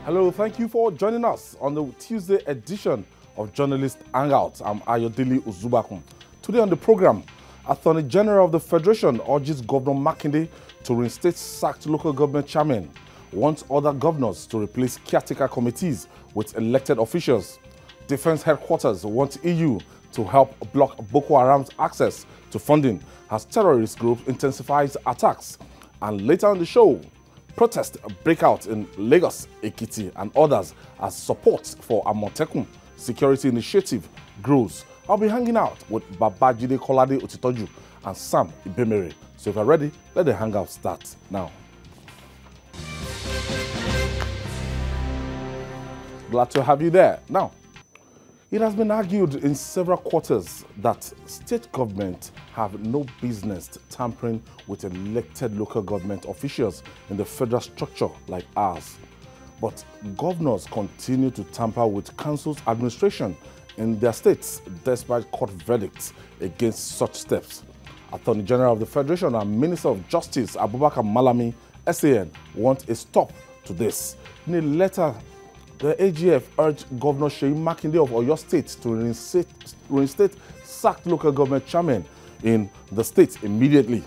Hello, thank you for joining us on the Tuesday edition of Journalist Hangout. I'm Ayodele Uzubakun. Today on the program, Attorney General of the Federation urges Governor Makinde to reinstate sacked local government chairmen, wants other governors to replace caretaker committees with elected officials. Defense headquarters want EU to help block Boko Haram's access to funding as terrorist group intensifies attacks. And later on the show, protests break out in Lagos, Ekiti, and others as support for Amotekun security initiative grows. I'll be hanging out with Babajide Kolade Otitoju and Sam Ibemere. So if you're ready, let the hangout start now. Glad to have you there. Now, it has been argued in several quarters that state governments have no business tampering with elected local government officials in the federal structure like ours. But governors continue to tamper with council's administration in their states despite court verdicts against such steps. Attorney General of the Federation and Minister of Justice Abubakar Malami, SAN, want a stop to this. In a letter, the AGF urged Governor Makinde of Oyo State to reinstate sacked local government chairmen in the state immediately.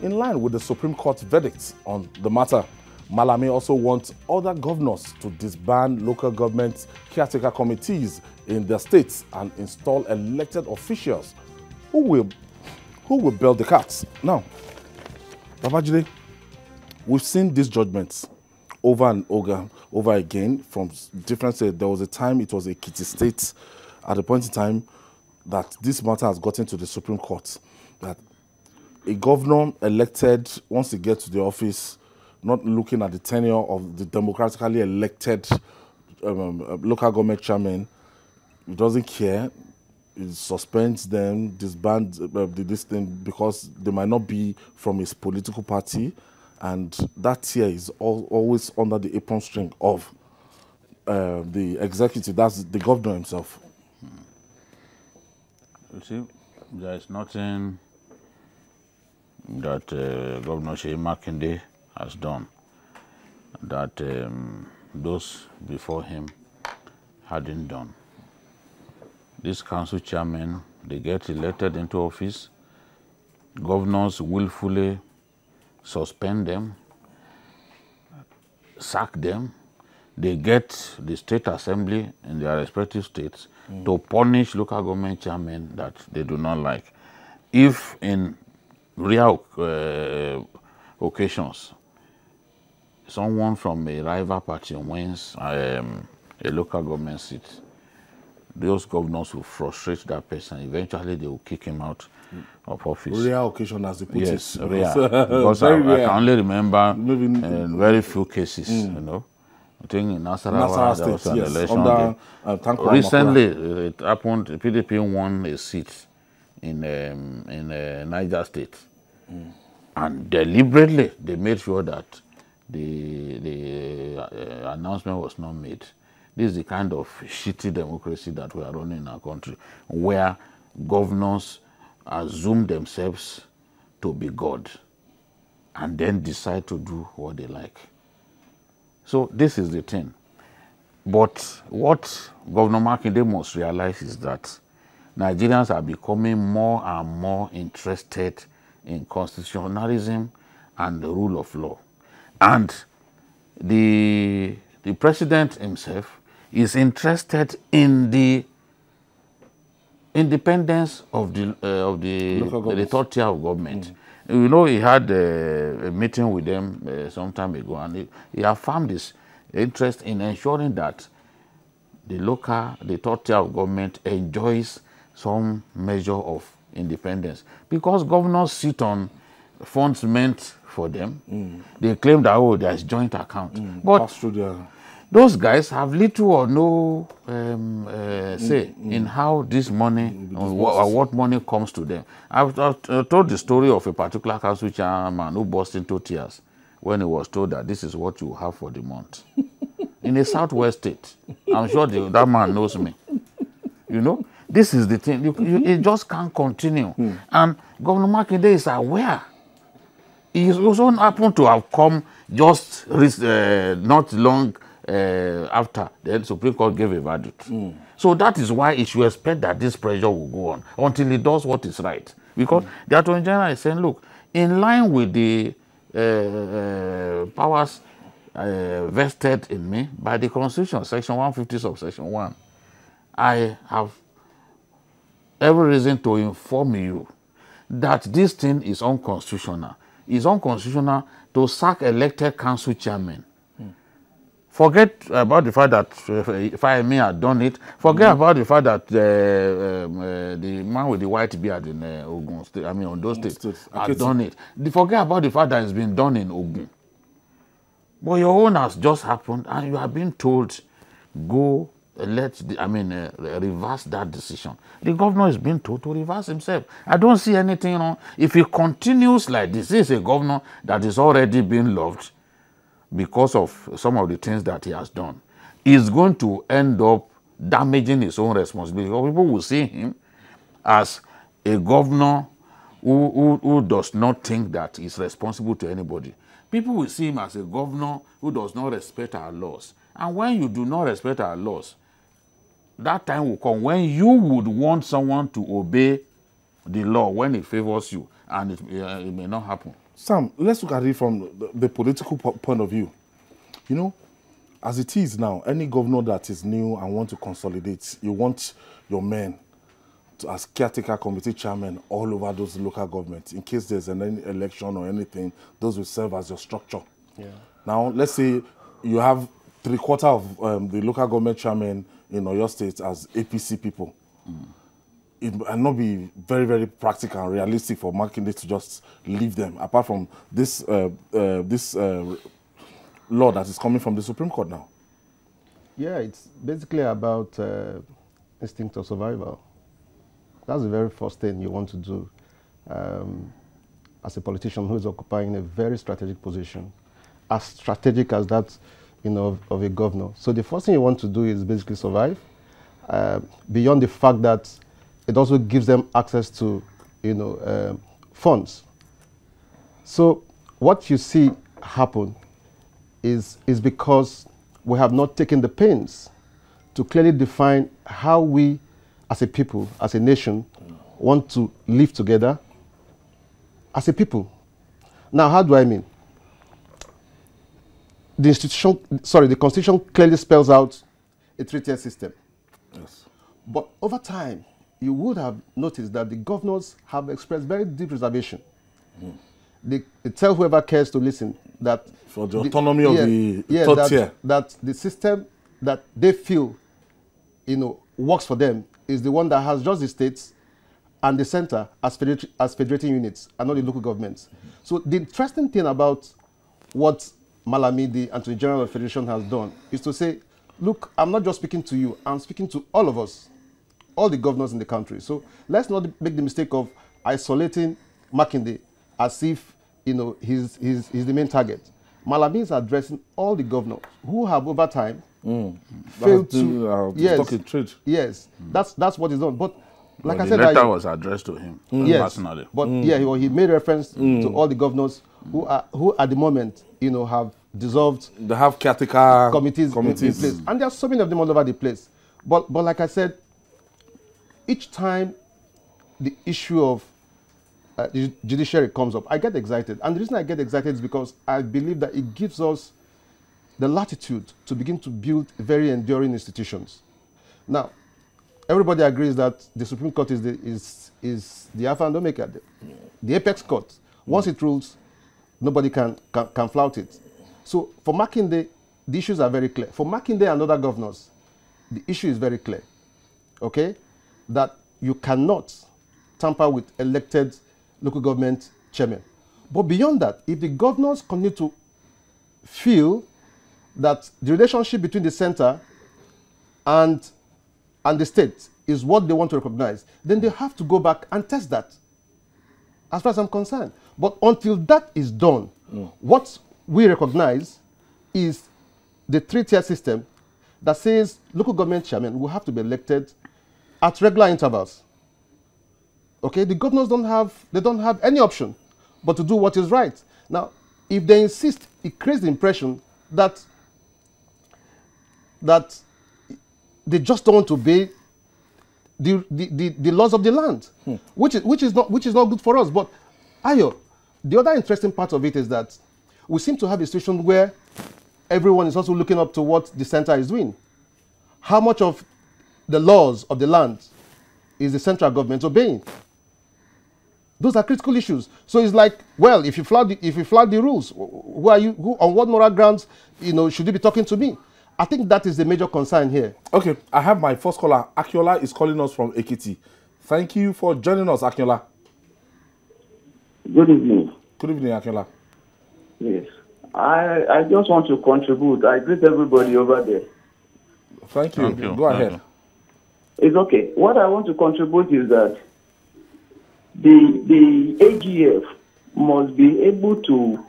In line with the Supreme Court verdicts on the matter, Malami also wants other governors to disband local government caretaker committees in their states and install elected officials who will bail the cats. Now, Babajide, we've seen these judgments over and over again from different states. There was a time it was Ekiti State at a point in time that this matter has gotten to the Supreme Court, that a governor elected, once he gets to the office, not looking at the tenure of the democratically elected local government chairman, he doesn't care. He suspends them, disbands this thing because they might not be from his political party. And that tier is always under the apron string of the executive, that's the governor himself. You see, there is nothing that Governor Makinde has done that those before him hadn't done. These council chairmen, they get elected into office. Governors willfully suspend them, sack them. They get the state assembly in their respective states to punish local government chairmen that they do not like. If in rare occasions, someone from a rival party wins a local government seat, those governors will frustrate that person. Eventually, they will kick him out of office. Rare occasion, as they put it. Yes, rare. Because I can only remember very few cases, you know. I think in Nasarawa, there was an election. Under, recently, it happened, PDP won a seat in Niger State. And deliberately, they made sure that the announcement was not made. This is the kind of shitty democracy that we are running in our country, where governors assume themselves to be God and then decide to do what they like. So this is the thing. But what Governor Makinde must realize is that Nigerians are becoming more and more interested in constitutionalism and the rule of law. And the president himself is interested in the independence of the third tier of government. You know, he had a meeting with them some time ago, and he affirmed his interest in ensuring that the third tier of government enjoys some measure of independence. Because governors sit on funds meant for them. They claim that, oh, there's joint account. But those guys have little or no say in how this money, or what money comes to them. I've told the story of a particular council chairman who burst into tears when he was told that this is what you have for the month. In a southwest state. I'm sure that man knows me. You know, this is the thing. It just can't continue. And Governor Makinde is aware. He also happened to have come just not long after the Supreme Court gave a verdict. So that is why it should expect that this pressure will go on until it does what is right. Because the Attorney General is saying, look, in line with the powers vested in me by the Constitution, Section 150 subsection 1, I have every reason to inform you that this thing is unconstitutional. It's unconstitutional to sack elected council chairmen. Forget about the fact that if I may have done it. Forget about the fact that the man with the white beard in Ogun State, I mean on those states, has done it. Forget about the fact that it's been done in Ogun. But your own has just happened, and you are being told, go reverse that decision. The governor is being told to reverse himself. I don't see anything wrong. If he continues like this is a governor that is already being loved because of some of the things that he has done. He's going to end up damaging his own responsibility. People will see him as a governor who does not think that he's responsible to anybody. People will see him as a governor who does not respect our laws. And when you do not respect our laws, that time will come when you would want someone to obey the law when it favors you, and it may not happen. Sam, let's look at it from the political point of view. You know, as it is now, any governor that is new and want to consolidate, you want your men to, as caretaker committee chairman all over those local governments. In case there's any election or anything, those will serve as your structure. Yeah. Now, let's say you have 3/4 of the local government chairmen in Oyo State as APC people. It might not be very, very practical and realistic for Makinde to just leave them, apart from this law that is coming from the Supreme Court now. Yeah, it's basically about instinct of survival. That's the very first thing you want to do as a politician who is occupying a very strategic position, as strategic as that, you know, of a governor. So the first thing you want to do is basically survive, beyond the fact that it also gives them access to, you know, funds. So what you see happen is because we have not taken the pains to clearly define how we, as a people, as a nation, want to live together as a people. Now, how do I mean? The Constitution clearly spells out a three-tier system. Yes. But over time, you would have noticed that the governors have expressed very deep reservation. They tell whoever cares to listen that for the autonomy of the third tier, that the system that they feel, you know, works for them is the one that has just the states and the center as federating units and not the local governments. So the interesting thing about what MALAMI, the Attorney General of the Federation, has done is to say, look, I'm not just speaking to you, I'm speaking to all of us, all the governors in the country. So let's not make the mistake of isolating Makinde as if, you know, he's the main target. MALAMI is addressing all the governors who have over time failed to yes, that's what he's done. But like I said, the letter was addressed to him personally. But yeah, he made reference to all the governors who at the moment, you know, have dissolved. They have caretaker committees. In place. And there are so many of them all over the place. But like I said, each time the issue of the judiciary comes up, I get excited. And the reason I get excited is because I believe that it gives us the latitude to begin to build very enduring institutions. Now, everybody agrees that the Supreme Court is the alpha and omega, the apex court. Once it rules, nobody can flout it. So for Makinde, the issues are very clear. For Makinde and other governors, the issue is very clear, okay? That you cannot tamper with elected local government chairmen. But beyond that, if the governors continue to feel that the relationship between the center and the state is what they want to recognize, then they have to go back and test that, as far as I'm concerned. But until that is done, what we recognize is the three-tier system that says local government chairmen will have to be elected at regular intervals. Okay, the governors don't have any option but to do what is right. Now, if they insist, it creates the impression that that they just don't want to obey the laws of the land, which is not good for us. But Ayo, the other interesting part of it is that we seem to have a situation where everyone is also looking up to what the center is doing. How much of the laws of the land is the central government obeying? Those are critical issues. So it's like, well, if you flout the rules, who are you? Who, on what moral grounds, should you be talking to me? I think that is the major concern here. Okay, I have my first caller. Akiola is calling us from Ekiti. Thank you for joining us, Akiola. Good evening. Good evening, Akiola. Yes. I just want to contribute. I greet everybody over there. Thank you. Go ahead. It's okay. What I want to contribute is that the AGF must be able to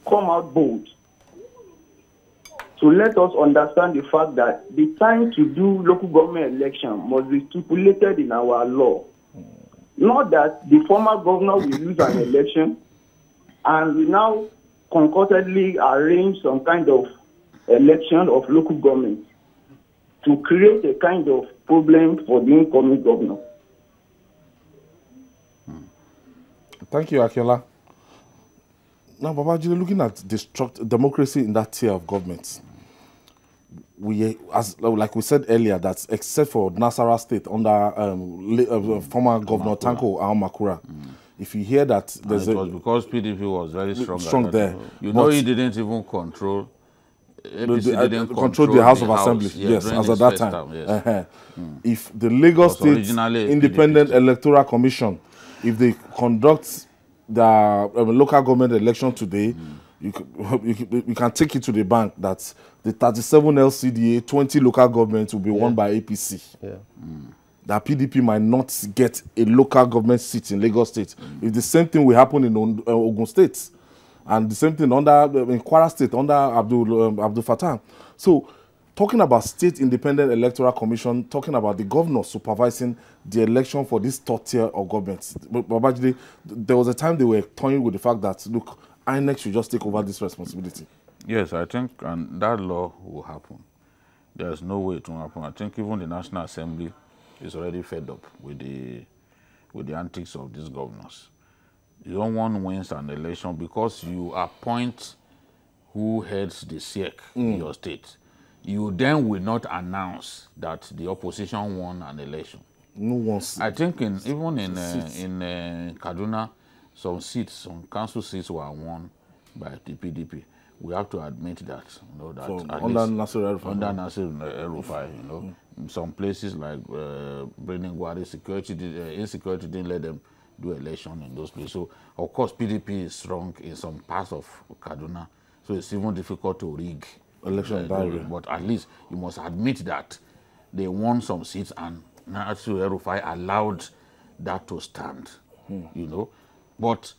come out bold to let us understand the fact that the time to do local government election must be stipulated in our law. Not that the former governor will lose an election and we now concurrently arrange some kind of election of local government to create a kind of problem for the incoming governor. Thank you, Akiola. Now, Babajide, looking at democracy in that tier of government, like we said earlier, that except for Nasarawa State under former Governor Tanko Makura, if you hear that there's it was because PDP was very strong there. You know, he didn't even control. APC didn't control the House of Assembly. Yes, as at that time. Yes. If the Lagos State Independent Electoral Commission, if they conduct the local government election today, you can take it to the bank that the 37 LCDA, 20 local governments will be won by APC. Yeah. That PDP might not get a local government seat in Lagos State. If the same thing will happen in Ogun State, and the same thing in Kwara State under Abdul Fattah. So, talking about State Independent Electoral Commission, talking about the governor supervising the election for this third tier of government. Babajide, there was a time they were toying with the fact that, look, INEC should just take over this responsibility. Yes, I think that law will happen. There's no way it will happen. I think even the National Assembly is already fed up with the antics of these governors. You don't want wins an election because you appoint who heads the SEC in your state. You then will not announce that the opposition won an election. No one. I think even in Kaduna, some council seats were won by the PDP. We have to admit that, under Nasir El-Rufai, in some places like Gwari, insecurity didn't let them do election in those places. So, of course, PDP is strong in some parts of Kaduna, so it's even difficult to rig election. But at least you must admit that they won some seats and Nasir El-Rufai allowed that to stand, But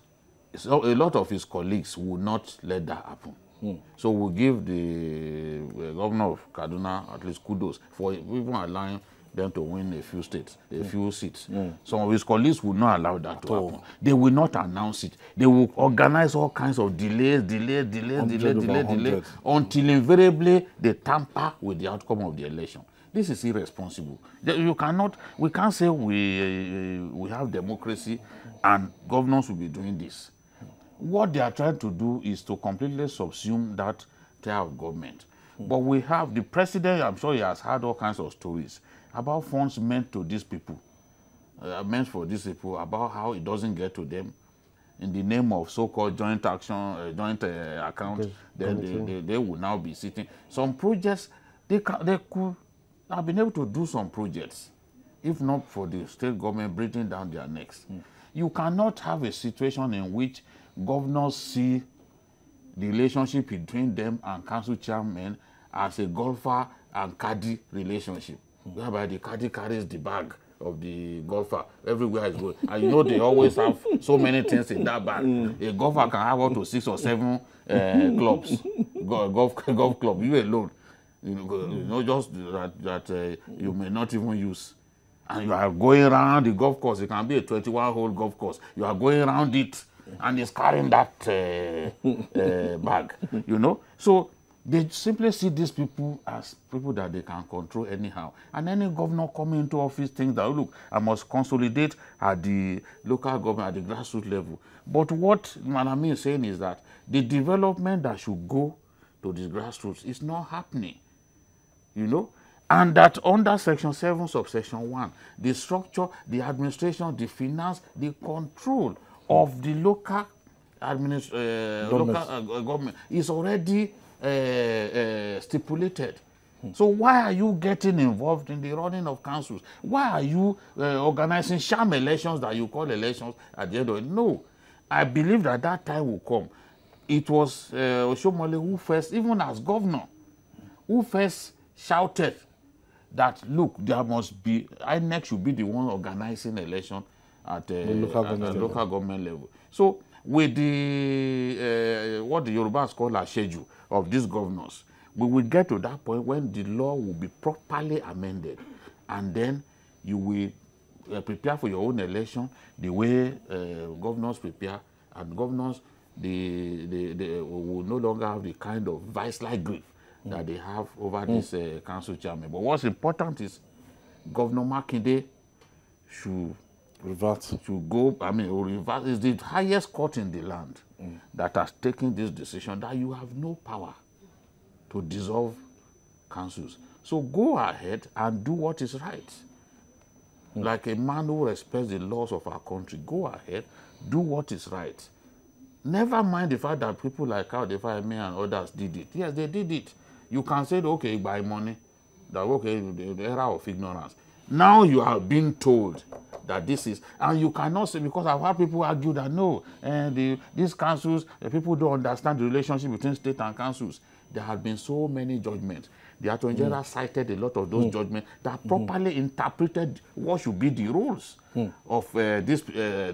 so a lot of his colleagues would not let that happen. So we'll give the governor of Kaduna at least kudos for even allowing them to win a few seats. Some of his colleagues will not allow that to happen. They will not announce it. They will organize all kinds of delays, until invariably they tamper with the outcome of the election. This is irresponsible. We can't say we have democracy and governors will be doing this. What they are trying to do is to completely subsume that tier of government. But we have the president, I'm sure he has heard all kinds of stories about funds meant to these people, about how it doesn't get to them in the name of so-called joint action, joint account. Then they will now be sitting. Some projects, they could have been able to do some projects, if not for the state government breathing down their necks. You cannot have a situation in which governors see the relationship between them and council chairmen as a golfer and caddy relationship, whereby the caddy carries the bag of the golfer everywhere he's going. And they always have so many things in that bag. A golfer can have up to 6 or 7 clubs, golf club, you alone. Just that you may not even use. And you are going around the golf course. It can be a 21-hole golf course. You are going around it, and it's carrying that bag. So They simply see these people as people that they can control anyhow. And any governor coming into office thinks that, oh, look, I must consolidate at the local government, at the grassroots level. But what MALAMI is saying is that the development that should go to the grassroots is not happening, you know? And that under Section 7, subsection 1, the structure, the administration, the finance, the control of the local government is already stipulated. So why are you getting involved in the running of councils? Why are you organizing sham elections that you call elections at the end of it? No. I believe that that time will come. It was Oshomole who first, even as governor, who first shouted that, look, there must be, INEC should be the one organizing election at the local government level. So with the, what the Yorubas call a schedule of these governors, we will get to that point when the law will be properly amended. And then you will prepare for your own election the way governors prepare. And governors, they will no longer have the kind of vice-like grip that they have over this council chairman. But what's important is Governor Makinde should go, I mean, revert. It's the highest court in the land that has taken this decision that you have no power to dissolve councils. So go ahead and do what is right. Like a man who respects the laws of our country, go ahead, do what is right. Never mind the fact that people like Adefa and others did it. Yes, they did it. You can say, okay, buy money, that okay, the era of ignorance. Now you are being told that this is, and you cannot say, because I've had people argue that no, these councils, people don't understand the relationship between state and councils. There have been so many judgments. The Attorney General cited a lot of those judgments that properly interpreted what should be the rules of these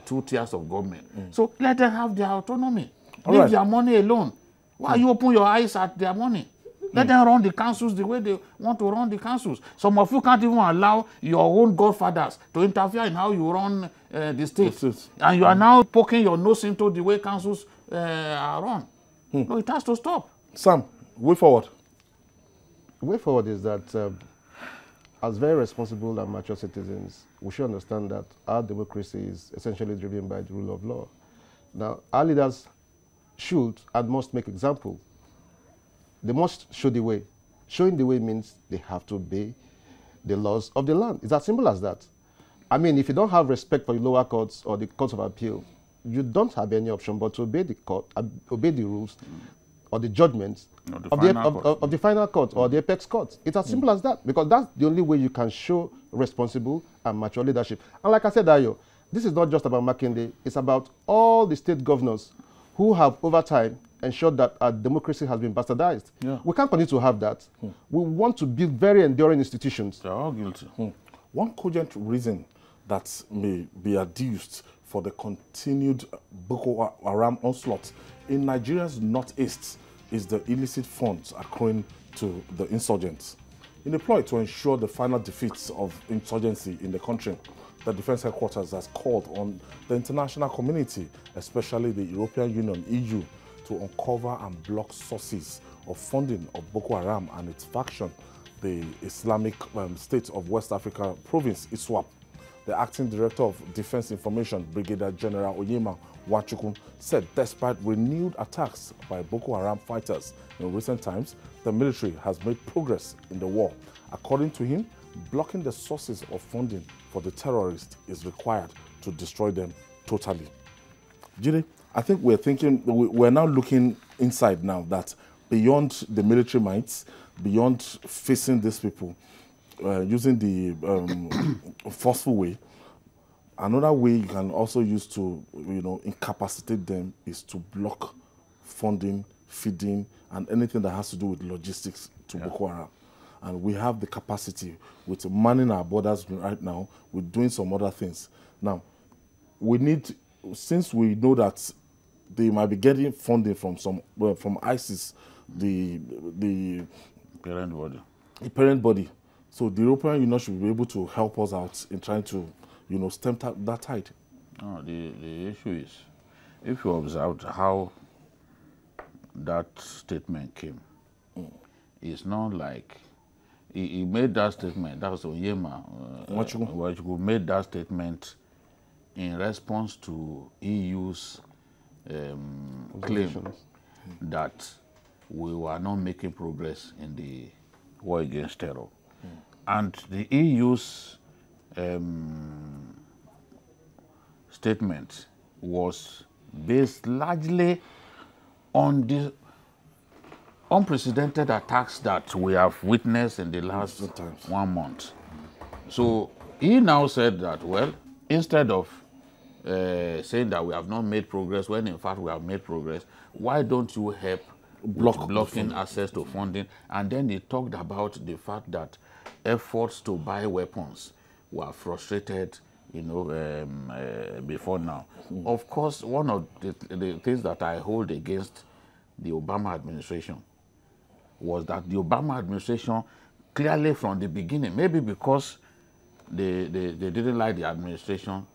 two tiers of government. So let them have their autonomy. Leave their money alone. Why you open your eyes at their money? Let them run the councils the way they want to run the councils. Some of you can't even allow your own godfathers to interfere in how you run the state. And you are now poking your nose into the way councils are run. No, it has to stop. Sam, way forward. The way forward is that as very responsible and mature citizens, we should understand that our democracy is essentially driven by the rule of law. Now, our leaders should and must make example. They must show the way. Showing the way means they have to obey the laws of the land. It's as simple as that. I mean, if you don't have respect for the lower courts or the courts of appeal, you don't have any option but to obey the court, obey the rules or the judgments of the final court or the apex court. It's as simple as that, because that's the only way you can show responsible and mature leadership. And like I said, Ayo, this is not just about Makinde, it's about all the state governors who have over time ensured that our democracy has been bastardized. We can't continue to have that. We want to build very enduring institutions. They're all guilty. One cogent reason that may be adduced for the continued Boko Haram onslaught in Nigeria's northeast is the illicit funds accruing to the insurgents. In a ploy to ensure the final defeats of insurgency in the country, the Defense Headquarters has called on the international community, especially the European Union, EU, to uncover and block sources of funding of Boko Haram and its faction, the Islamic State of West Africa Province, ISWAP. The Acting Director of Defense Information, Brigadier General Onyema Nwachukwu, said despite renewed attacks by Boko Haram fighters in recent times, the military has made progress in the war. According to him, blocking the sources of funding for the terrorists is required to destroy them totally. Jide, I think we're now looking inside now, that beyond the military might, beyond facing these people, using the forceful way, another way you can also use to, incapacitate them is to block funding, feeding, and anything that has to do with logistics to Boko Haram. And we have the capacity with manning our borders right now, with doing some other things. Now, we need, since we know that they might be getting funding from from ISIS, the parent body. The parent body. So the European Union should be able to help us out in trying to, stem that tide. No, the issue is, if you observed how that statement came, It's not like he made that statement. That was Onyema. Who made that statement in response to EU's claim that we were not making progress in the war against terror. And the EU's statement was based largely on the unprecedented attacks that we have witnessed in the last 1 month. So he now said that, well, instead of saying that we have not made progress, when in fact we have made progress, why don't you help blocking access to funding? And then he talked about the fact that efforts to buy weapons were frustrated, you know, before now. Of course, one of the things that I hold against the Obama administration was that the Obama administration clearly from the beginning, maybe because they didn't like the administration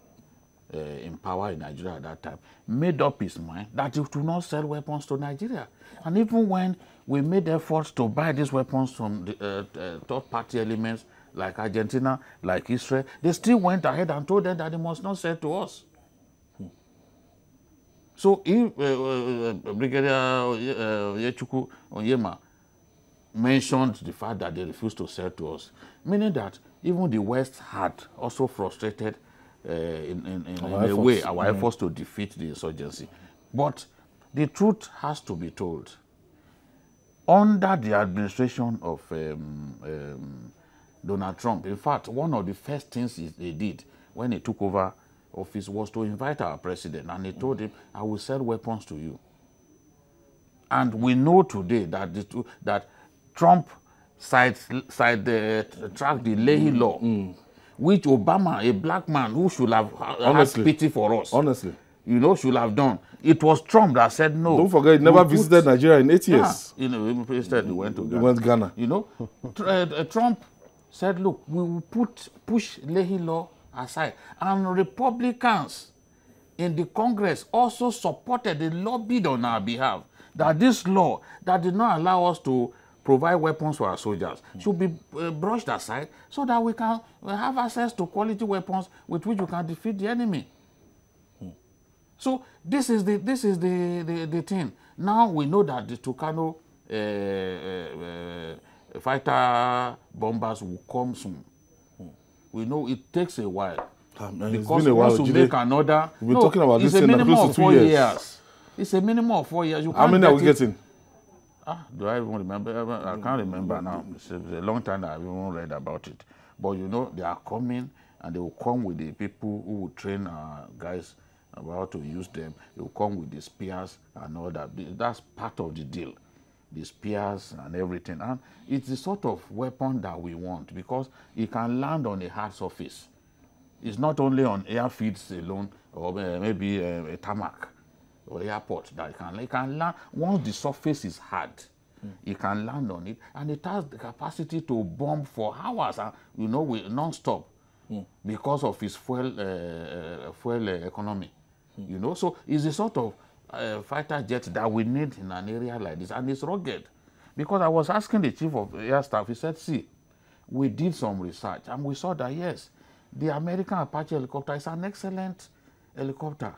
in power in Nigeria at that time, made up his mind that it would not sell weapons to Nigeria. And even when we made efforts to buy these weapons from the third-party elements like Argentina, like Israel, they still went ahead and told them that they must not sell to us. So if Brigadier Yechukwu Onyema mentioned the fact that they refused to sell to us, meaning that even the West had also frustrated in a way our efforts to defeat the insurgency. But the truth has to be told. Under the administration of Donald Trump, in fact, one of the first things he did when he took over office was to invite our president, and he told him, I will sell weapons to you. And we know today that that Trump tracked the Leahy law, which Obama, a black man who should have had pity for us, you know, should have done. It was Trump that said no. Don't forget, he never visited Nigeria in 8 years. You know, instead he went to Ghana. He went to Ghana. You know, Trump said, look, we will push Leahy law aside. And Republicans in the Congress also supported and lobbied on our behalf that this law that did not allow us to provide weapons for our soldiers should be brushed aside so that we can have access to quality weapons with which we can defeat the enemy. So this is the thing. Now we know that the Tucano fighter bombers will come soon. We know it takes a while. Because once you make another, we've been talking about it's this a minimum of 4 years. years. It's a minimum of 4 years. You How many are we getting? Do I even remember? I can't remember now. It's a long time that I've even read about it. But you know, they are coming, and they will come with the people who will train our guys about how to use them. They will come with the spears and all that. That's part of the deal. The spears and everything. And it's the sort of weapon that we want because it can land on a hard surface. It's not only on airfields alone or maybe a tarmac or airport that it can land. Once the surface is hard, it can land on it, and it has the capacity to bomb for hours, you know, non-stop because of its fuel economy. You know, so it's the sort of fighter jet that we need in an area like this, and it's rugged. Because I was asking the chief of air staff, he said, see, we did some research, and we saw that, yes, the American Apache helicopter is an excellent helicopter.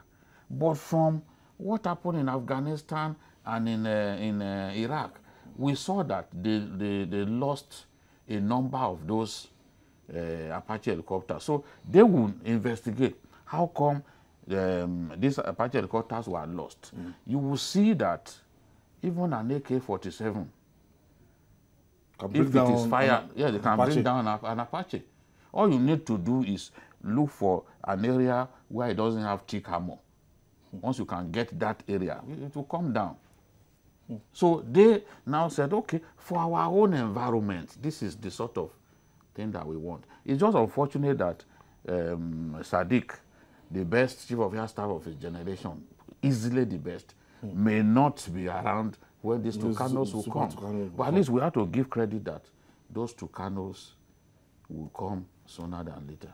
But from what happened in Afghanistan and in Iraq, we saw that they lost a number of those Apache helicopters. So they will investigate how come these Apache helicopters were lost. You will see that even an AK-47, if it is fired, they can bring down an Apache. All you need to do is look for an area where it doesn't have thick armor. Once you can get that area, it will come down. So they now said, okay, for our own environment, this is the sort of thing that we want. It's just unfortunate that Sadiq, the best chief of air staff of his generation, easily the best, may not be around when these Tucanos will come. But at least we have to give credit that those Tucanos will come sooner than later.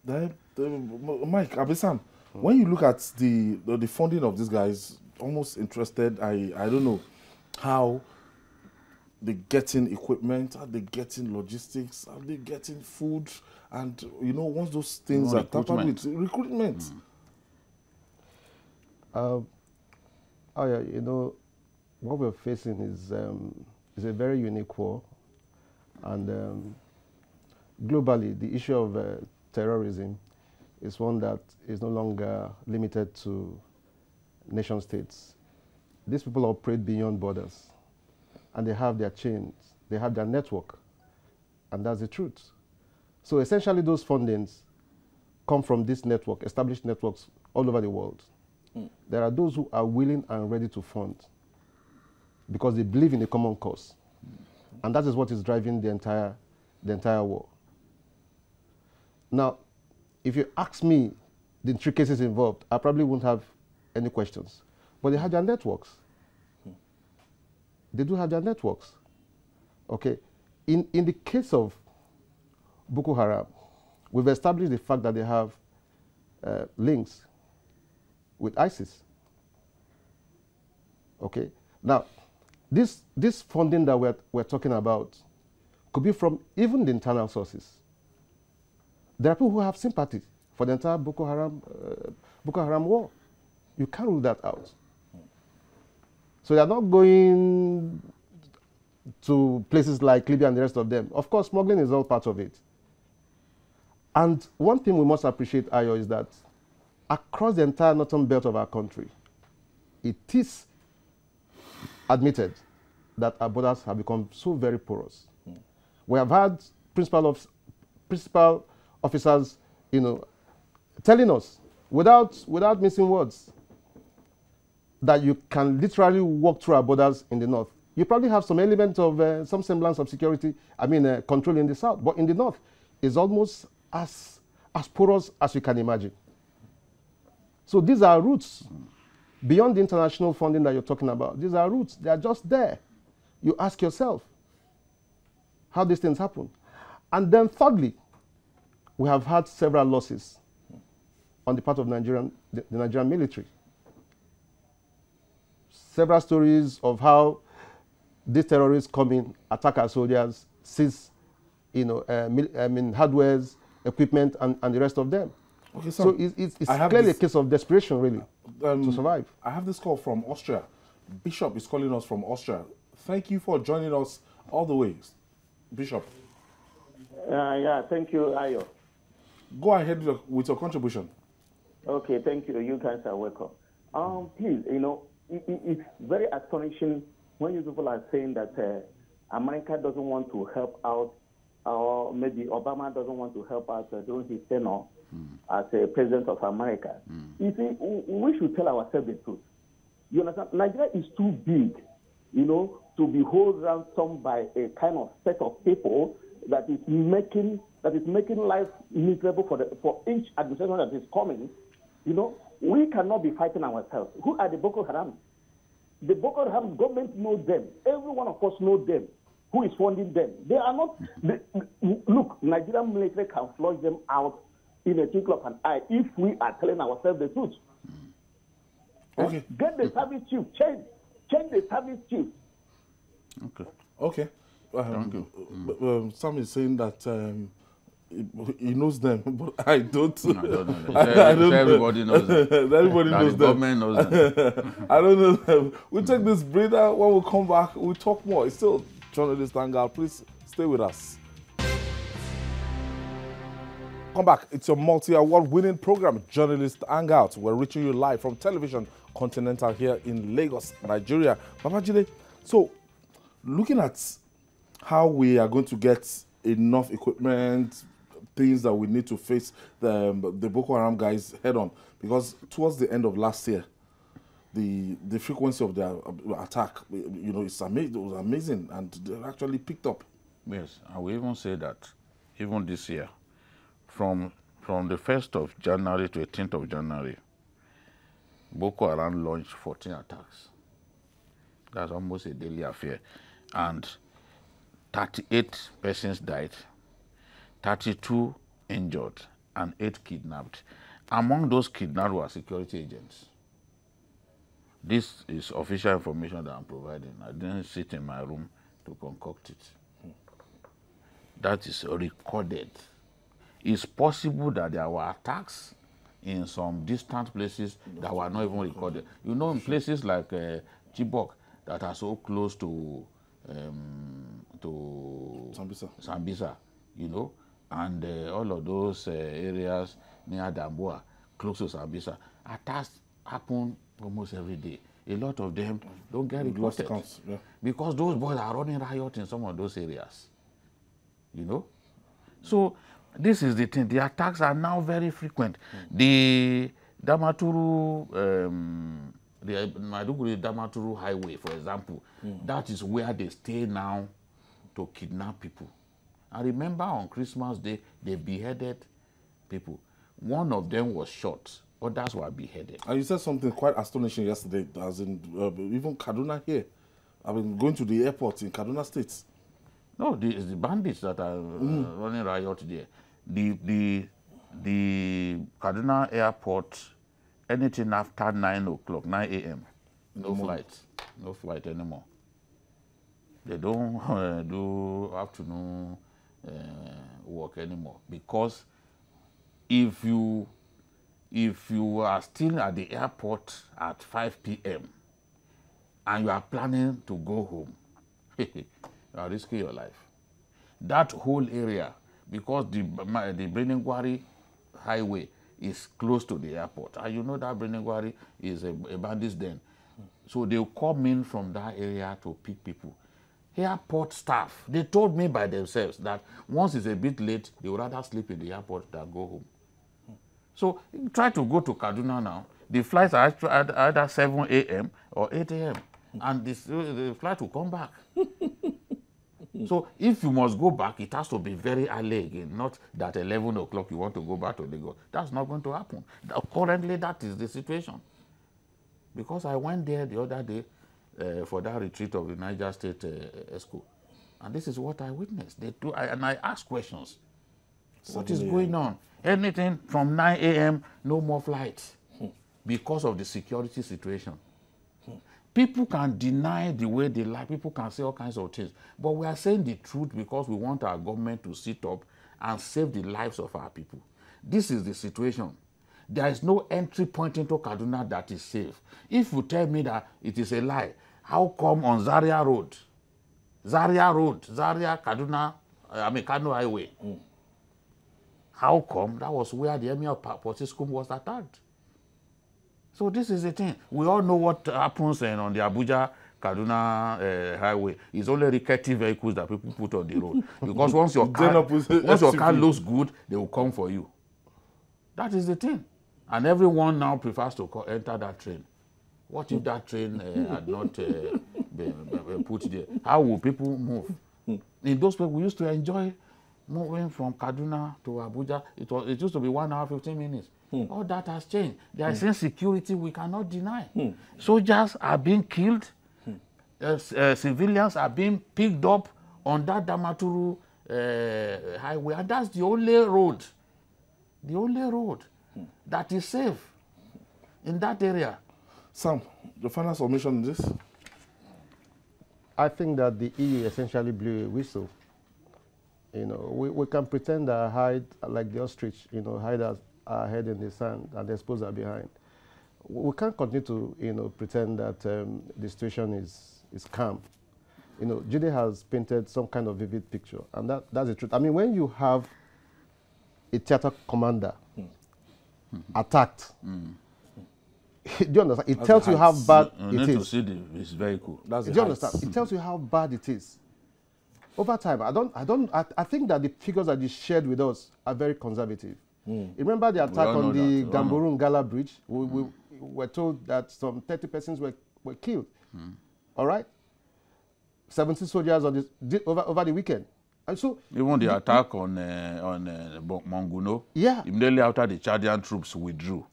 Mike, Abisam, when you look at the funding of these guys, almost interested, I don't know, how they getting equipment, are they getting logistics, are they getting food, and you know, once those things are tampered with, recruitment. Oh yeah, you know, what we're facing is a very unique war, and globally, the issue of terrorism is one that is no longer limited to nation states. These people operate beyond borders, and they have their chains, they have their network, and that's the truth. So essentially those fundings come from this network, established networks all over the world. There are those who are willing and ready to fund because they believe in a common cause. And that is what is driving the entire war. Now, if you ask me the intricacies involved, I probably wouldn't have any questions. But they have their networks. They do have their networks. Okay. In the case of Boko Haram, we've established the fact that they have links with ISIS. Okay. Now, this funding that we're talking about could be from even the internal sources. There are people who have sympathy for the entire Boko Haram war. You can't rule that out. So they're not going to places like Libya and the rest of them. Of course, smuggling is all part of it. And one thing we must appreciate, Ayo, is that across the entire northern belt of our country, it is admitted that our borders have become so very porous. We have had principal officers, you know, telling us without missing words that you can literally walk through our borders in the north. You probably have some element of some semblance of security, control in the south, but in the north is almost as porous as you can imagine. So these are routes beyond the international funding that you're talking about. These are routes, they are just there. You ask yourself how these things happen. And then thirdly, we have had several losses on the part of the Nigerian military. Several stories of how these terrorists come in, attack our soldiers, seize, hardwares, equipment, and the rest of them. Okay, so it's clearly a case of desperation, really, to survive. I have this call from Austria. Bishop is calling us from Austria. Thank you for joining us all the way, Bishop. Yeah, thank you, Ayo. Go ahead with your contribution. Okay, thank you. You guys are welcome. Please, it's very astonishing when you people are saying that America doesn't want to help out, or maybe Obama doesn't want to help out during his tenure as a president of America. You see, we should tell ourselves the truth. You understand? Nigeria is too big, to be held ransom by a kind of set of people that is making life miserable for each administration that is coming. We cannot be fighting ourselves. Who are the Boko Haram? The Boko Haram government knows them. Every one of us knows them. Who is funding them? They are not. Look, Nigerian military can flush them out in a twinkle of an eye if we are telling ourselves the truth. Okay. Get the service chief. Change the service chief. Okay. Okay. Thank you. Sam is saying that he knows them, but I don't. No, I don't know. I don't everybody knows them. Everybody knows the them. Government knows them. I don't know them. We'll take this breather. When we come back, we'll talk more. It's still Journalist Hangout. Please stay with us. Come back. It's your multi-award winning program, Journalist Hangout. We're reaching you live from Television Continental here in Lagos, Nigeria. Babajide, so looking at how we are going to get enough equipment, things that we need to face the Boko Haram guys head on, because towards the end of last year, the frequency of their attack, it was amazing, and they actually picked up. Yes, I will even say that even this year, from the 1st of January to 18th of January, Boko Haram launched 14 attacks. That's almost a daily affair. And 38 persons died, 32 injured, and 8 kidnapped. Among those kidnapped were security agents. This is official information that I'm providing. I didn't sit in my room to concoct it. That is recorded. It's possible that there were attacks in some distant places that were not even recorded. You know, in places like Chibok that are so close to Sambisa, you know, and all of those areas near Damboa, close to Sambisa, attacks happen almost every day. A lot of them don't get reported because those boys are running riot in some of those areas, you know. So this is the thing. The attacks are now very frequent. The Damaturu, the Maiduguri-Damaturu highway, for example, that is where they stay now to kidnap people. I remember on Christmas Day, they beheaded people. One of them was shot. Others were beheaded. And you said something quite astonishing yesterday, as in even Kaduna here. I've been going to the airport in Kaduna State. No, it's the bandits that are running riot there. The Kaduna airport, anything after 9 o'clock, 9 a.m., no flights, no flight anymore. They don't do afternoon work anymore, because if you are still at the airport at 5 p.m. and you are planning to go home, you are risking your life. That whole area, because the Beningwari highway is close to the airport, and you know that Beningwari is a bandit's den. So they'll come in from that area to pick people. Airport staff, they told me by themselves that once it's a bit late, they would rather sleep in the airport than go home. So try to go to Kaduna now. The flights are either 7 a.m. or 8 a.m. and the flight will come back. So if you must go back, it has to be very early again, not that 11 o'clock you want to go back to Lagos. That's not going to happen. Currently, that is the situation. Because I went there the other day for that retreat of the Niger State ESCO, and this is what I witnessed. And I asked questions. What is going on? Anything from 9 a.m., no more flights because of the security situation. People can deny the way they like. People can say all kinds of things. But we are saying the truth because we want our government to sit up and save the lives of our people. This is the situation. There is no entry point into Kaduna that is safe. If you tell me that it is a lie, how come on Zaria Road, Zaria, Kaduna, Kano Highway, how come that was where the Emir of Potiskum was attacked? So this is the thing. We all know what happens on the Abuja-Kaduna highway. It's only rickety vehicles that people put on the road. Because once your car looks good, they will come for you. That is the thing. And everyone now prefers to enter that train. What if that train had not been put there? How will people move? In those places, we used to enjoy moving from Kaduna to Abuja. It used to be 1 hour, 15 minutes. All that has changed. There is insecurity we cannot deny. Soldiers are being killed. Civilians are being picked up on that Damaturu highway. And that's the only road that is safe in that area. Sam, the final submission on this? I think that the EU essentially blew a whistle. You know, we can pretend that hide like the ostrich, you know, hide our head in the sand and expose our behind. We can't continue to, you know, pretend that the situation is calm. You know, Jide has painted some kind of vivid picture, and that's the truth. I mean, when you have a theater commander attacked, do you understand? It tells you how bad it is. You need to see his vehicle. Do you understand? It tells you how bad it is. Over time, I think that the figures that you shared with us are very conservative. Remember the attack on the Gamborun-Gala Bridge? We were told that some 30 persons were killed. All right? 70 soldiers over the weekend. And so even the attack on Monguno, immediately after the Chadian troops withdrew,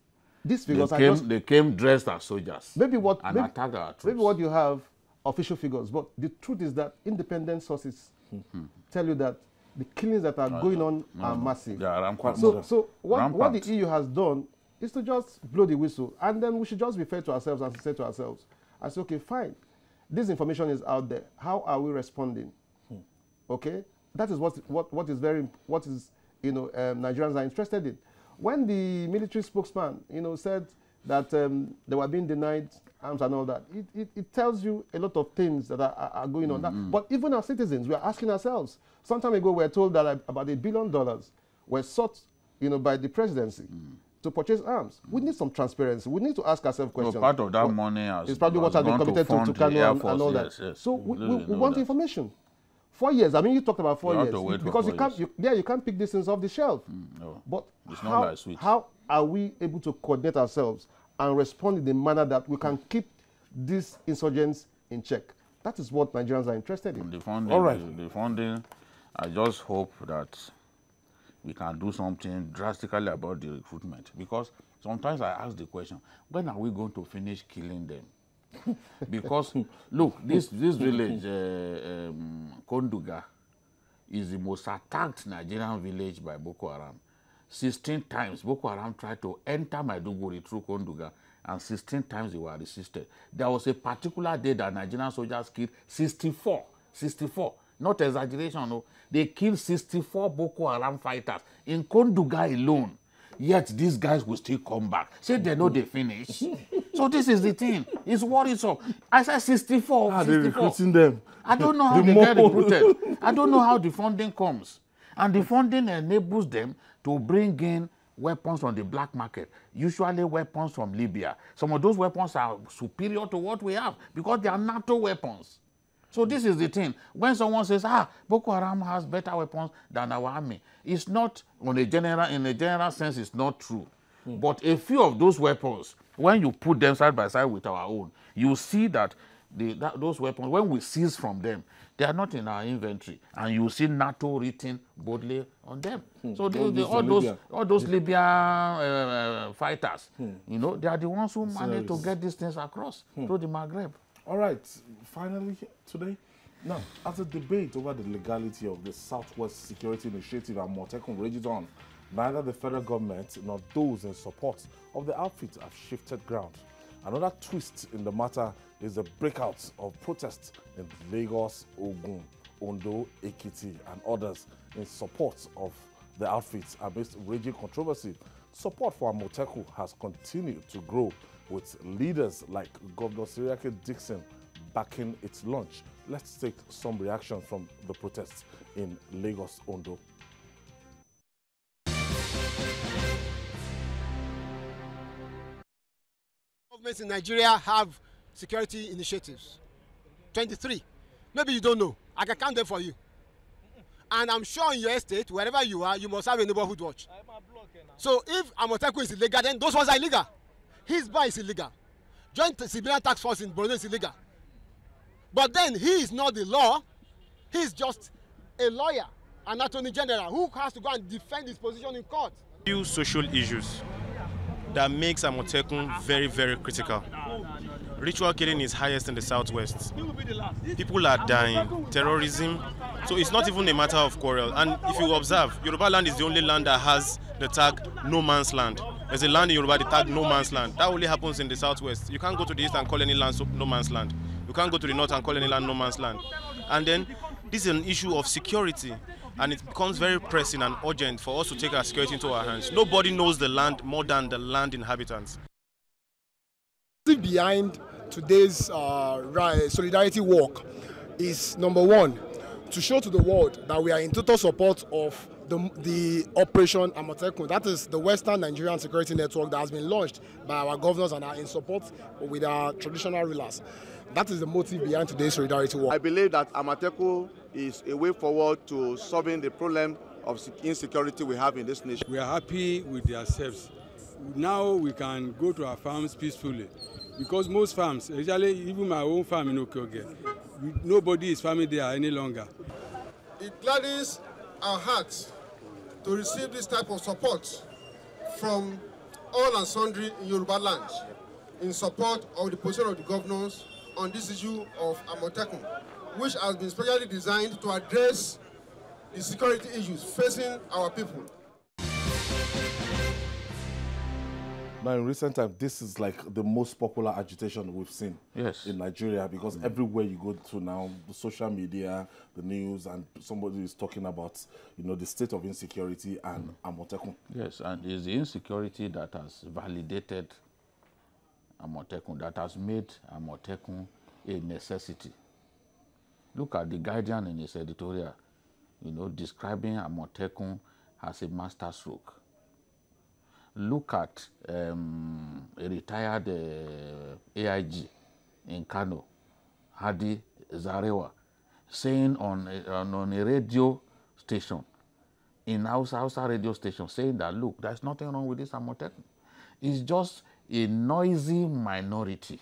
these figures they came dressed as soldiers and attacked our troops. Maybe what you have official figures, but the truth is that independent sources tell you that the killings that are going on are massive. Yeah, so what the EU has done is to just blow the whistle. And then we should just be fair to ourselves and say to ourselves, I say, okay, fine. This information is out there. How are we responding? Okay? That is what is Nigerians are interested in. When the military spokesman, said that they were being denied arms and all that, it tells you a lot of things that are going on. That, but even as citizens, we are asking ourselves. Some time ago, we were told that about $1 billion were sought, by the presidency to purchase arms. We need some transparency. We need to ask ourselves questions. So part of that money is probably what has been committed to KANO and all that. Yes. So we want information. 4 years. I mean, you talked about 4 years because you can't pick these things off the shelf. No. But it's not like sweet. How are we able to coordinate ourselves and respond in the manner that we can keep these insurgents in check? That is what Nigerians are interested in. The funding, all right. The funding, I just hope that we can do something drastically about the recruitment, because sometimes I ask the question, when are we going to finish killing them? Because look, this village, Konduga, is the most attacked Nigerian village by Boko Haram. 16 times Boko Haram tried to enter Maiduguri through Konduga, and 16 times they were resisted. There was a particular day that Nigerian soldiers killed 64. Not exaggeration, no. They killed 64 Boko Haram fighters in Konduga alone. Yet these guys will still come back. Say they know they finish. So this is the thing. It's worrisome. I said 64. How are they recruiting them? I don't know how they get recruited. I don't know how the funding comes. And the funding enables them to bring in weapons on the black market, usually weapons from Libya. Some of those weapons are superior to what we have because they are NATO weapons. So this is the thing. When someone says, Boko Haram has better weapons than our army, it's not, in a general sense, it's not true. But a few of those weapons, when you put them side by side with our own, you see that those weapons, when we seize from them, they are not in our inventory. And you see NATO written boldly on them. So all those Libyan fighters, they are the ones who managed to get these things across through the Maghreb. All right, finally today, now, as a debate over the legality of the Southwest Security Initiative Amotekun rages on, neither the federal government nor those in support of the outfit have shifted ground. Another twist in the matter is the breakout of protests in Lagos, Ogun, Ondo, Ekiti, and others in support of the outfit amidst raging controversy. Support for Amotekun has continued to grow, with leaders like Governor Siriake Dixon backing its launch. Let's take some reaction from the protests in Lagos, Ondo. Governments in Nigeria have security initiatives. 23. Maybe you don't know. I can count them for you. And I'm sure in your estate, wherever you are, you must have a neighborhood watch. So if Amotekun is illegal, then those ones are illegal. His bar is illegal. Joint civilian task force in Borno is illegal. But then he is not the law. He is just a lawyer, an attorney general who has to go and defend his position in court. Few social issues that makes Amotekun very, very critical. Ritual killing is highest in the southwest. People are dying, terrorism. So it's not even a matter of quarrel. And if you observe, Yoruba land is the only land that has the tag no man's land. There's a land in Yoruba, the tag no man's land. That only happens in the southwest. You can't go to the east and call any land no man's land. You can't go to the north and call any land no man's land. And then this is an issue of security. And it becomes very pressing and urgent for us to take our security into our hands. Nobody knows the land more than the land inhabitants. Behind today's solidarity walk is, number one, to show to the world that we are in total support of the Operation Amotekun. That is the Western Nigerian Security Network that has been launched by our governors and are in support with our traditional rulers. That is the motive behind today's solidarity walk. I believe that Amotekun is a way forward to solving the problem of insecurity we have in this nation. We are happy with their steps. Now we can go to our farms peacefully, because most farms, especially even my own farm in Okoge, nobody is farming there any longer. It gladdens our hearts to receive this type of support from all and sundry in Yoruba land in support of the position of the governors on this issue of Amotekun, which has been specially designed to address the security issues facing our people. Now, in recent times, this is like the most popular agitation we've seen in Nigeria, because everywhere you go to now, the social media, the news, and somebody is talking about, you know, the state of insecurity and Amotekun. Yes, and it's the insecurity that has validated Amotekun, that has made Amotekun a necessity. Look at the Guardian in its editorial, you know, describing Amotekun as a masterstroke. Look at a retired AIG in Kano, Hadi Zarewa, saying on a radio station, in Hausa radio station, saying that, look, there's nothing wrong with this Amotekun. It's just a noisy minority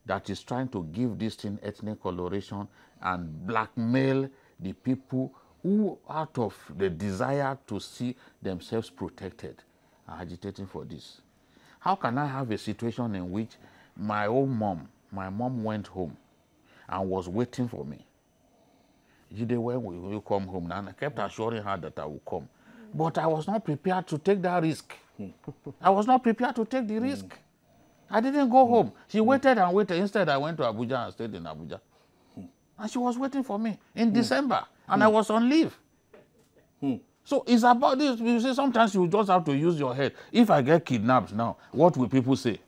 that is trying to give this thing ethnic coloration and blackmail the people who, out of the desire to see themselves protected, are agitating for this. How can I have a situation in which my mom went home and was waiting for me? When will you come home? And I kept assuring her that I would come. But I was not prepared to take that risk. I was not prepared to take the risk. I didn't go home. She waited and waited. Instead, I went to Abuja and stayed in Abuja. And she was waiting for me in December. And I was on leave. So it's about this. You see, sometimes you just have to use your head. If I get kidnapped now, what will people say?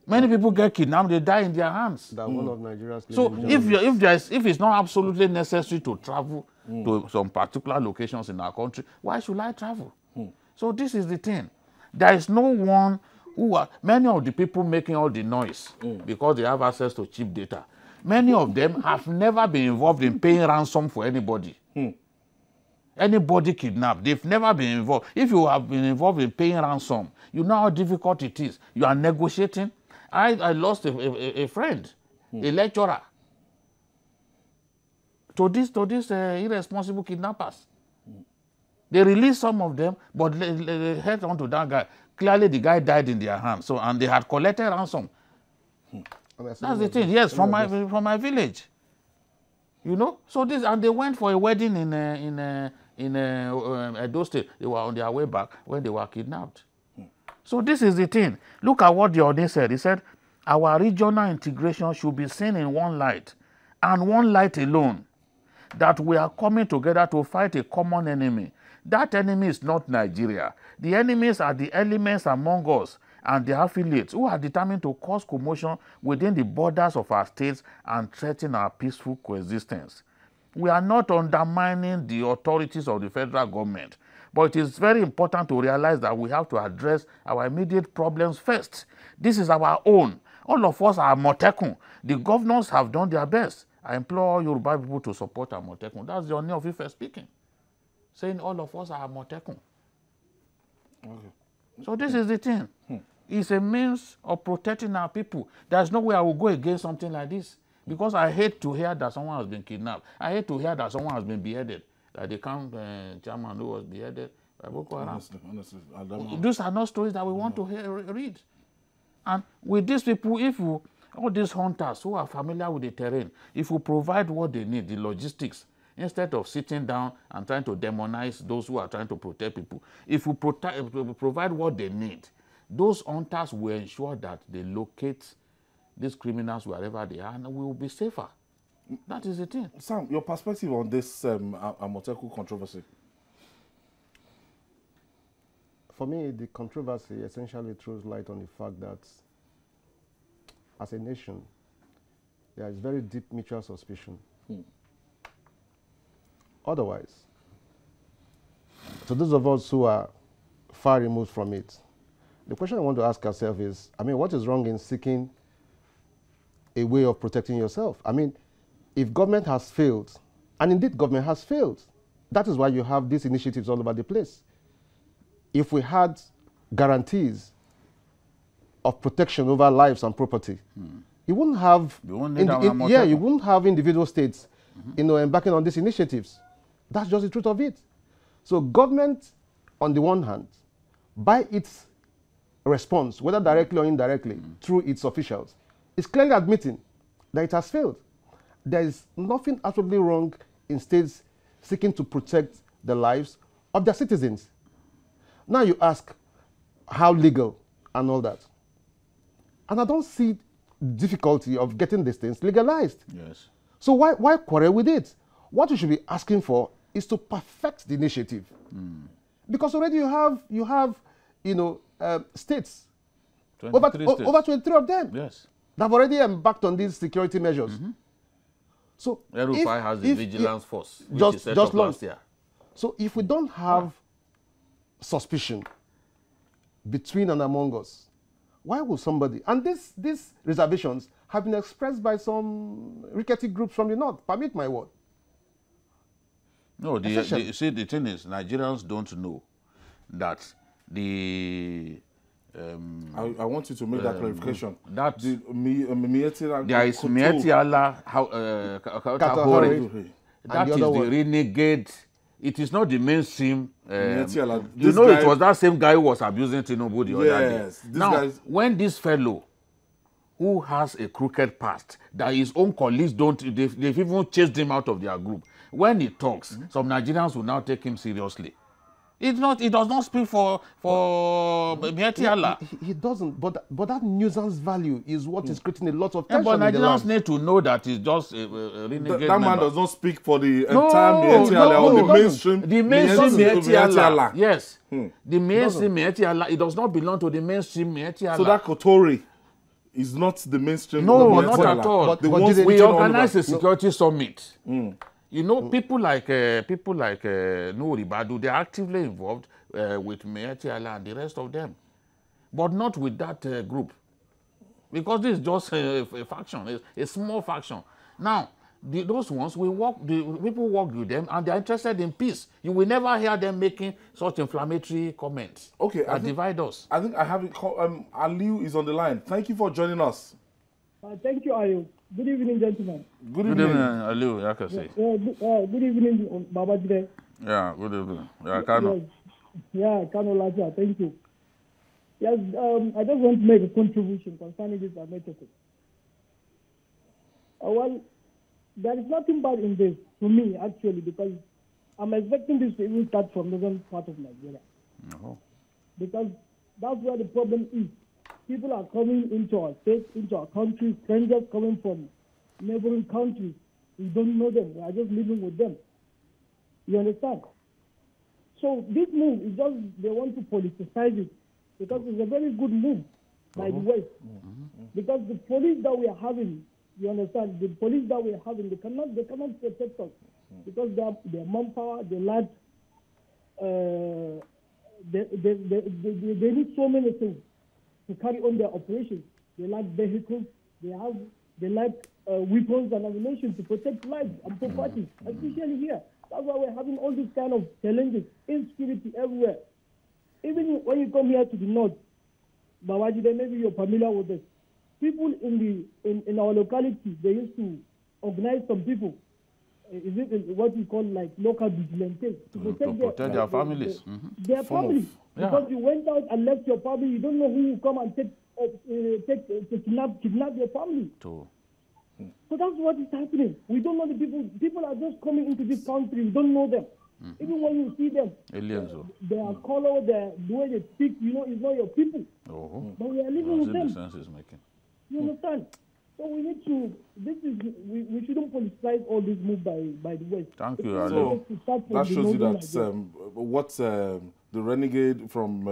Many people get kidnapped, they die in their hands. That one of Nigeria's so if it's not absolutely necessary to travel to some particular locations in our country, why should I travel? So this is the thing. There is no one who are, many of the people making all the noise because they have access to cheap data. Many of them have never been involved in paying ransom for anybody. Anybody kidnapped, they've never been involved. If you have been involved in paying ransom, you know how difficult it is. You are negotiating. I lost a friend, a lecturer, to these irresponsible kidnappers. They released some of them, but they held on to that guy. Clearly, the guy died in their hands. So, and they had collected ransom. That's the thing. Yes, from my village. You know. So this, and they went for a wedding in Edo State. They were on their way back when they were kidnapped. So this is the thing. Look at what the Oni said. He said, our regional integration should be seen in one light, and one light alone, that we are coming together to fight a common enemy. That enemy is not Nigeria. The enemies are the elements among us and their affiliates who are determined to cause commotion within the borders of our states and threaten our peaceful coexistence. We are not undermining the authorities of the federal government, but it is very important to realize that we have to address our immediate problems first. This is our own. All of us are Amotekun. The governors have done their best. I implore Yoruba people to support Amotekun. That's the Oni of Ife speaking, saying all of us are Amotekun. Okay. So this is the thing. It's a means of protecting our people. There's no way I will go against something like this, because I hate to hear that someone has been kidnapped. I hate to hear that someone has been beheaded. Like the camp chairman who was beheaded by Boko Haram. Honestly, I don't know. These are not stories that we want to read. And with these people, if you, all these hunters who are familiar with the terrain, if we provide what they need, the logistics, instead of sitting down and trying to demonize those who are trying to protect people, if we provide what they need, those hunters will ensure that they locate these criminals wherever they are, and we will be safer. That is the thing. Sam, your perspective on this Amotekun controversy? For me, the controversy essentially throws light on the fact that as a nation, there is very deep mutual suspicion. Otherwise, to those of us who are far removed from it, the question I want to ask ourselves is, I mean, what is wrong in seeking a way of protecting yourself? I mean, if government has failed, and indeed government has failed, that is why you have these initiatives all over the place. If we had guarantees of protection over lives and property, you wouldn't have, you wouldn't have individual states, embarking on these initiatives. That's just the truth of it. So government, on the one hand, by its response, whether directly or indirectly, through its officials, is clearly admitting that it has failed. There is nothing absolutely wrong in states seeking to protect the lives of their citizens. Now you ask, how legal and all that. And I don't see difficulty of getting these things legalized. Yes. So why quarrel with it? What we should be asking for is to perfect the initiative. Because already you have states, over 23 of them, yes, that have already embarked on these security measures. So Erufai has the vigilance force, which is set up last year. So if we don't have suspicion between and among us, why would somebody? And these reservations have been expressed by some rickety groups from the north. Permit my word. No, see, the thing is, Nigerians don't know that the... I want you to make that clarification. That there is Mieti Allah, that is the renegade. It is not the mainstream. You know, it was that same guy who was abusing Tinubu the other day. Now, when this fellow, who has a crooked past, that his own colleagues they've even chased him out of their group, when he talks, some Nigerians will now take him seriously. He does not speak for Mieti Allah. He doesn't, but that nuisance value is what is creating a lot of tension. But Nigerians need to know that it's just a renegade that man does not speak for the entire Mieti Allah or the mainstream. The mainstream Mieti Allah. Yes. The mainstream Mieti Allah, it does not belong to the mainstream Mieti Allah. So that Kotori is not the mainstream. No, not at all. We organized a security summit. You know, people like Nuri Badu, they're actively involved with Mieti Allah and the rest of them. But not with that group. Because this is just a faction, a small faction. Now, those ones, people work with them and they're interested in peace. You will never hear them making such inflammatory comments that divide us. I think I have it. Aliyu is on the line. Thank you for joining us. Thank you, Aliyu. Good evening, gentlemen. Good evening, Aliyu. I can say. Good evening, Babajide. Yeah, good evening. Yeah, Kano. Yeah, Kano Laja. Thank you. Yes, I just want to make a contribution concerning this Amotekun. Well, there is nothing bad in this to me, actually, because I'm expecting this to even start from the northern part of Nigeria. Because that's where the problem is. People are coming into our state, into our country, strangers coming from neighboring countries. We don't know them. We are just living with them. You understand? So this move is just, they want to politicize it because it's a very good move by the West. Because the police that we are having, you understand, the police that we are having, they cannot protect us because their manpower, they lack, they need so many things to carry on their operations. They lack vehicles, they lack weapons and ammunition to protect lives and property, especially here. That's why we're having all these kind of challenges, insecurity everywhere. Even when you come here to the north, Babajide, maybe you're familiar with this. People in our locality, they used to organize some people. Is it what we call like local vigilantes to protect their families? Their families. Because you went out and left your family, you don't know who will come and kidnap your family. So that's what is happening. We don't know the people. People are just coming into this country. We don't know them. Even when you see them, their color, the way they speak, you know, it's not your people. But we are living with them. You understand? So we need to. We shouldn't politicize all this move by the West. Thank you, so that shows you that the renegade from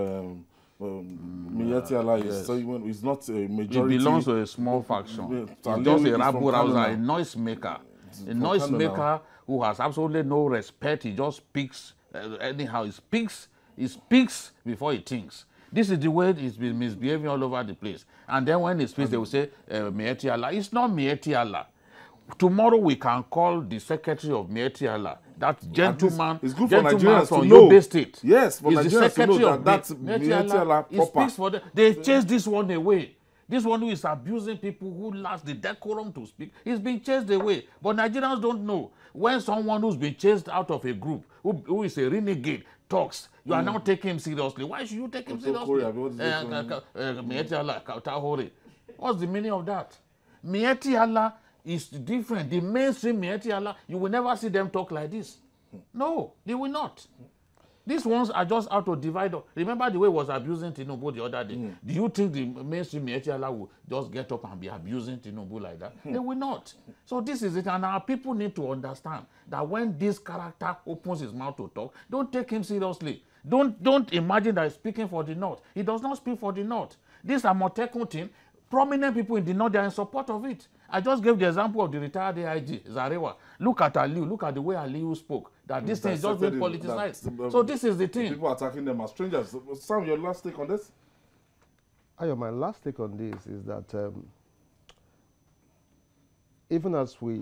Mieti Allah is. So it's not a majority. It belongs to a small faction. It's just a rabble rouser, a noise maker, who has absolutely no respect. He just speaks anyhow. He speaks before he thinks. This is the way he's been misbehaving all over the place. And then when he speaks, they will say, Mieti Allah. It's not Mieti Allah. Tomorrow we can call the secretary of Mieti Allah, that gentleman, it's good for Nigerians from to know. Yobe State. Yes, for Nigerians to know that that's Mieti Allah proper. He speaks for them. They chased this one away. This one who is abusing people who lacks the decorum to speak, he's being chased away. But Nigerians don't know. When someone who's been chased out of a group, who is a renegade, talks, you are now taking him seriously. Why should you take him seriously? Mieti Allah, what's the meaning of that? Mieti Allah is different. The mainstream Mieti Allah, you will never see them talk like this. No, they will not. These ones are just out to divide up. Remember the way he was abusing Tinubu the other day? Do you think the mainstream HLA will just get up and be abusing Tinubu like that? They will not. So this is it. And our people need to understand that when this character opens his mouth to talk, don't take him seriously. Don't imagine that he's speaking for the North. He does not speak for the North. This Amotekun thing, prominent people in the North, they are in support of it. I just gave the example of the retired AIG, Zarewa. Look at ALIYU. Look at the way ALIYU spoke. That this thing is just being politicized. So this is the thing. People attacking them as strangers. Sam, your last take on this? My last take on this is that even as we,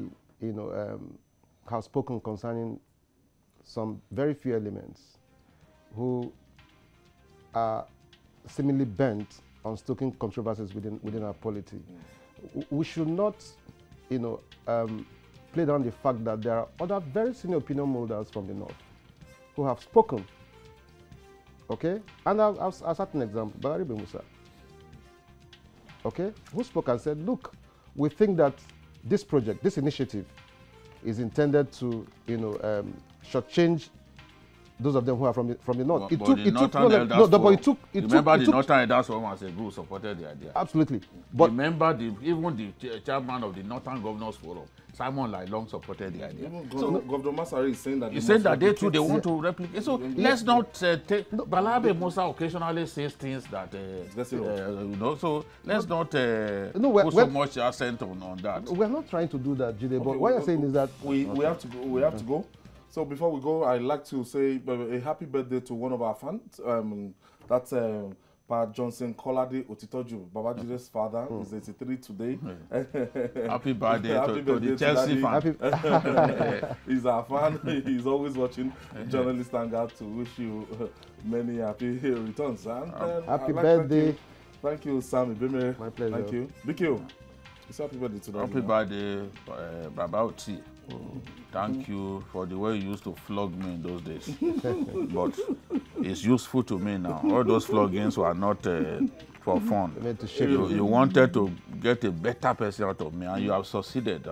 have spoken concerning some very few elements who are seemingly bent on stoking controversies within our polity, we should not, play down the fact that there are other very senior opinion holders from the North who have spoken. Okay, and I'll set an example. Balari Musa. Okay, who spoke and said, "Look, we think that this project, this initiative, is intended to, shortchange those of them who are from the North." Remember the Northern Elders Forum as a group supported the idea. Absolutely. But remember, even the chairman of the Northern Governors Forum, Simon Lailong, supported the idea. Governor Masari is saying that they too, they want to replicate. So let's not take. Balabe Musa occasionally says things that so let's not put so much accent on that. We're not trying to do that, Jide. But what you're saying is that we have to go. We have to go. So before we go, I'd like to say a happy birthday to one of our fans. That's Pa Johnson Kolade Otitoju, Babajide's father. He's 83 today. Happy birthday to the Chelsea fan. He's our fan. He's always watching Journalist Hangout to wish you many happy returns. And, happy birthday. Thank you, Sam Ibeme. My pleasure. Thank you. Bikio. Happy birthday to them. Happy birthday, Baba Oti. Thank you for the way you used to flog me in those days. But it's useful to me now. All those floggings were not for fun. You wanted to get a better person out of me, and you have succeeded.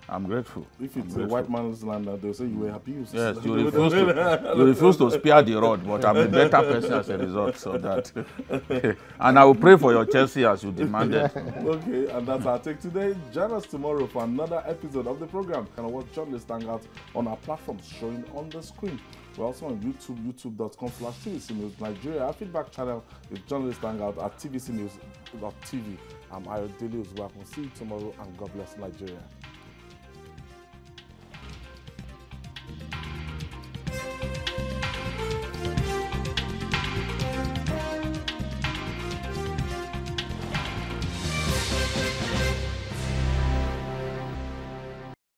I'm grateful. If it's a white man's land, they'll say you were abused. Yes, you refuse to spare the rod, but I'm a better person as a result of that. And I will pray for your Chelsea as you demanded. Okay, and that's our take today. Join us tomorrow for another episode of the program. And watch Journalist Hangout on our platforms showing on the screen. We're also on YouTube, youtube.com/TVC News Nigeria. Our feedback channel is Journalist Hangout at tvcnews.tv. I'm Ayodele Uzwa. We'll see you tomorrow, and God bless Nigeria.